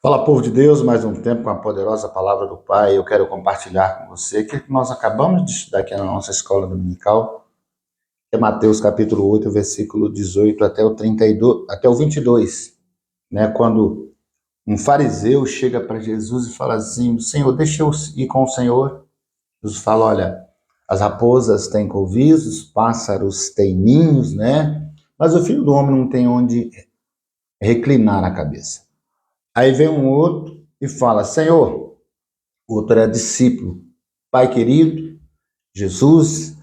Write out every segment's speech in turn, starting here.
Fala, povo de Deus, mais um tempo com a poderosa palavra do Pai. Eu quero compartilhar com você aquilo que nós acabamos de estudar aqui na nossa escola dominical, que é Mateus capítulo 8, versículo 18 até o 32, até o 22, né? Quando um fariseu chega para Jesus e fala assim: Senhor, deixa eu ir com o Senhor. Jesus fala: olha, as raposas têm covis, os pássaros têm ninhos, né? Mas o filho do homem não tem onde reclinar a cabeça. Aí vem um outro e fala: Senhor, o outro era discípulo. Pai querido, Jesus,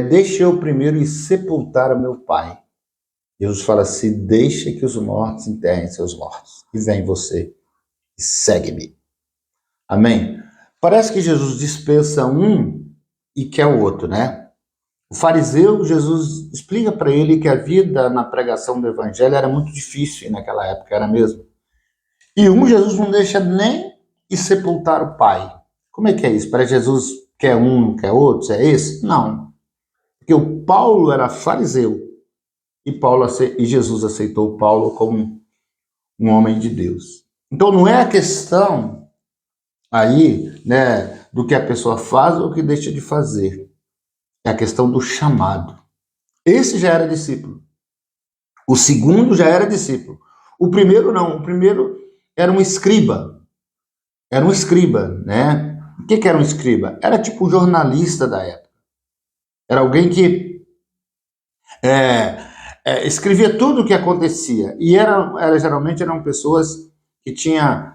deixa eu primeiro ir sepultar o meu pai. Jesus fala assim: deixa que os mortos enterrem seus mortos. E vem você e segue-me. Amém? Parece que Jesus dispensa um e quer o outro, né? O fariseu, Jesus explica para ele que a vida na pregação do evangelho era muito difícil, e naquela época era mesmo. E Jesus não deixa nem ir sepultar o pai. Como é que é isso? Para Jesus quer um, não quer outro? É esse? Não. Porque o Paulo era fariseu e Jesus aceitou Paulo como um homem de Deus. Então não é a questão aí, né, do que a pessoa faz ou que deixa de fazer. É a questão do chamado. Esse já era discípulo. O segundo já era discípulo. O primeiro não. O primeiro era um escriba. Era um escriba, né? O que era um escriba? Era tipo um jornalista da época. Era alguém que escrevia tudo o que acontecia. E geralmente eram pessoas que tinham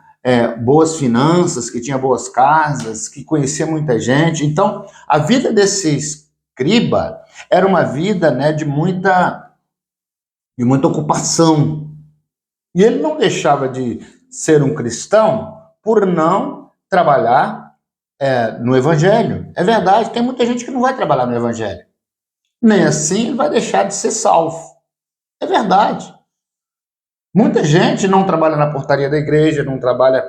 boas finanças, que tinham boas casas, que conhecia muita gente. Então, a vida desse escriba era uma vida, né, de muita ocupação. E ele não deixava de ser um cristão por não trabalhar no Evangelho. É verdade, tem muita gente que não vai trabalhar no Evangelho. Nem assim ele vai deixar de ser salvo. É verdade. Muita gente não trabalha na portaria da igreja, não trabalha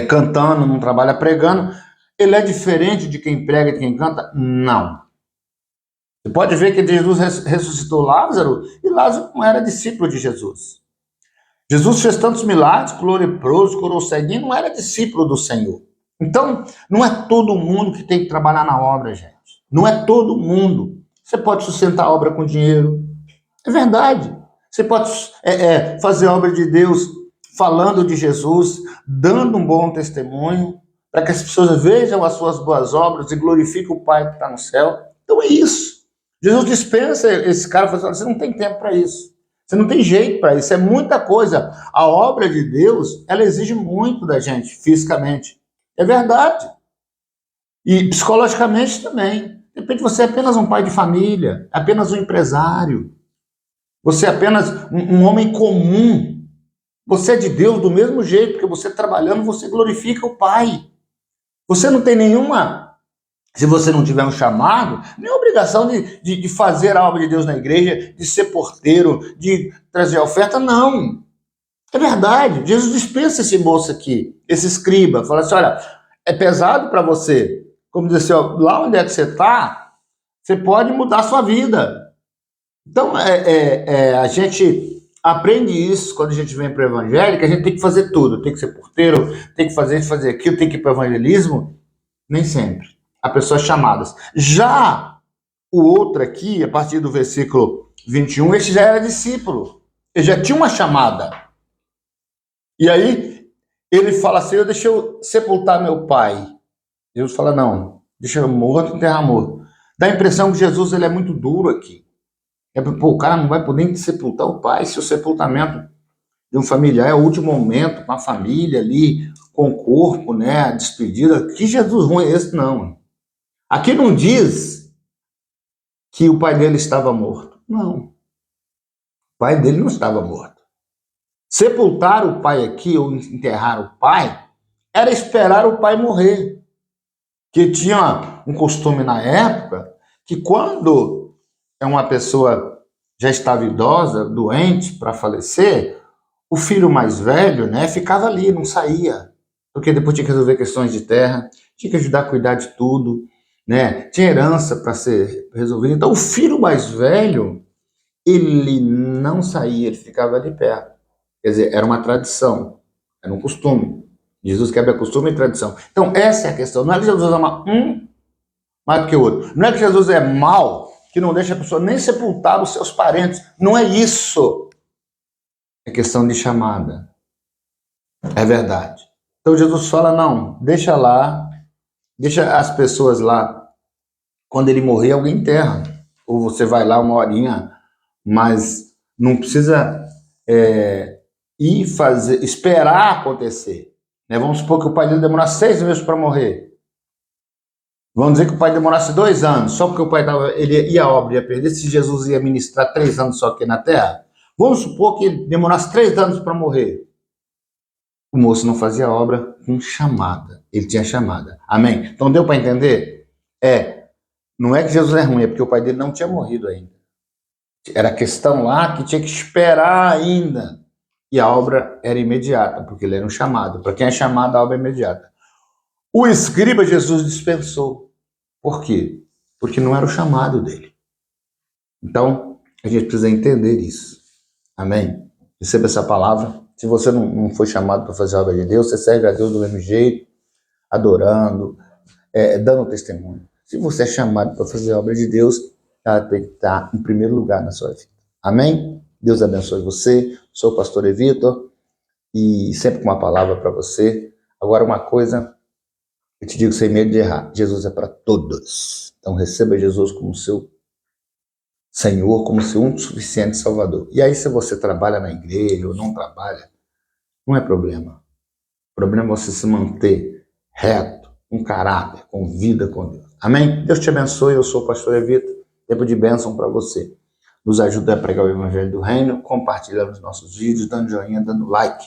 cantando, não trabalha pregando. Ele é diferente de quem prega e de quem canta? Não. Você pode ver que Jesus ressuscitou Lázaro e Lázaro não era discípulo de Jesus. Jesus fez tantos milagres, curou leproso, curou ceguinho, não era discípulo do Senhor. Então, não é todo mundo que tem que trabalhar na obra, gente. Não é todo mundo. Você pode sustentar a obra com dinheiro. É verdade. Você pode fazer a obra de Deus falando de Jesus, dando um bom testemunho, para que as pessoas vejam as suas boas obras e glorifiquem o Pai que está no céu. Então é isso. Jesus dispensa esse cara, falando assim: você não tem tempo para isso. Você não tem jeito para isso. É muita coisa. A obra de Deus, ela exige muito da gente, fisicamente. É verdade. E psicologicamente também. De repente você é apenas um pai de família, apenas um empresário. Você é apenas um homem comum. Você é de Deus do mesmo jeito, porque você trabalhando, você glorifica o Pai. Você não tem nenhuma, se você não tiver um chamado, nenhuma obrigação de fazer a obra de Deus na igreja, de ser porteiro, de trazer oferta, não. É verdade. Jesus dispensa esse moço aqui, esse escriba. Fala assim: olha, é pesado para você. Como diz assim, ó, lá onde é que você está, você pode mudar a sua vida. Então, a gente aprende isso quando a gente vem para o evangelho, que a gente tem que fazer tudo. Tem que ser porteiro, tem que fazer isso, fazer aquilo, tem que ir para o evangelismo. Nem sempre. Há pessoas chamadas. Já o outro aqui, a partir do versículo 21, esse já era discípulo. Ele já tinha uma chamada. E aí, ele fala assim: deixa eu sepultar meu pai. Deus fala: não, deixa eu morto, enterrar morto. Dá a impressão que Jesus ele é muito duro aqui. O cara não vai poder sepultar o pai se o sepultamento de um familiar é o último momento com a família ali, com o corpo, né, a despedida. Que Jesus ruim é esse? Não. Aqui não diz que o pai dele estava morto. Não. O pai dele não estava morto. Sepultar o pai aqui, ou enterrar o pai, era esperar o pai morrer. Que tinha um costume na época que quando uma pessoa já estava idosa, doente, para falecer, o filho mais velho, né, ficava ali, não saía, porque depois tinha que resolver questões de terra, tinha que ajudar a cuidar de tudo, né, tinha herança para ser resolvida. Então, o filho mais velho, ele não saía, ele ficava ali perto. Quer dizer, era uma tradição. Era um costume. Jesus quebra costume e tradição. Então, essa é a questão. Não é que Jesus ama um mais do que o outro. Não é que Jesus é mau, que não deixa a pessoa nem sepultar os seus parentes. Não é isso. É questão de chamada. É verdade. Então, Jesus fala, não, deixa lá, deixa as pessoas lá. Quando ele morrer, alguém enterra. Ou você vai lá uma horinha, mas não precisa ir fazer, esperar acontecer. Né? Vamos supor que o pai dele demorasse 6 meses para morrer. Vamos dizer que o pai demorasse 2 anos, só porque o pai ele ia a obra, ia perder, se Jesus ia ministrar 3 anos só aqui na terra. Vamos supor que ele demorasse 3 anos para morrer. O moço não fazia obra com chamada. Ele tinha chamada. Amém? Então deu para entender? Não é que Jesus é ruim, é porque o pai dele não tinha morrido ainda. Era questão lá que tinha que esperar ainda. E a obra era imediata, porque ele era um chamado. Para quem é chamado, a obra é imediata. O escriba Jesus dispensou. Por quê? Porque não era o chamado dele. Então, a gente precisa entender isso. Amém? Receba essa palavra. Se você não foi chamado para fazer a obra de Deus, você serve a Deus do mesmo jeito, adorando, dando testemunho. Se você é chamado para fazer a obra de Deus, ela tem que estar em primeiro lugar na sua vida. Amém? Deus abençoe você. Sou o pastor Vitor e sempre com uma palavra para você. Agora, uma coisa, eu te digo sem medo de errar. Jesus é para todos. Então, receba Jesus como seu Senhor, como seu único suficiente Salvador. E aí, se você trabalha na igreja ou não trabalha, não é problema. O problema é você se manter reto, com caráter, com vida com Deus. Amém? Deus te abençoe. Eu sou o pastor Vitor. Tempo de bênção para você. Nos ajuda a pregar o Evangelho do Reino, compartilhando os nossos vídeos, dando joinha, dando like,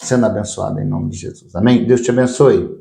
sendo abençoado em nome de Jesus. Amém? Deus te abençoe.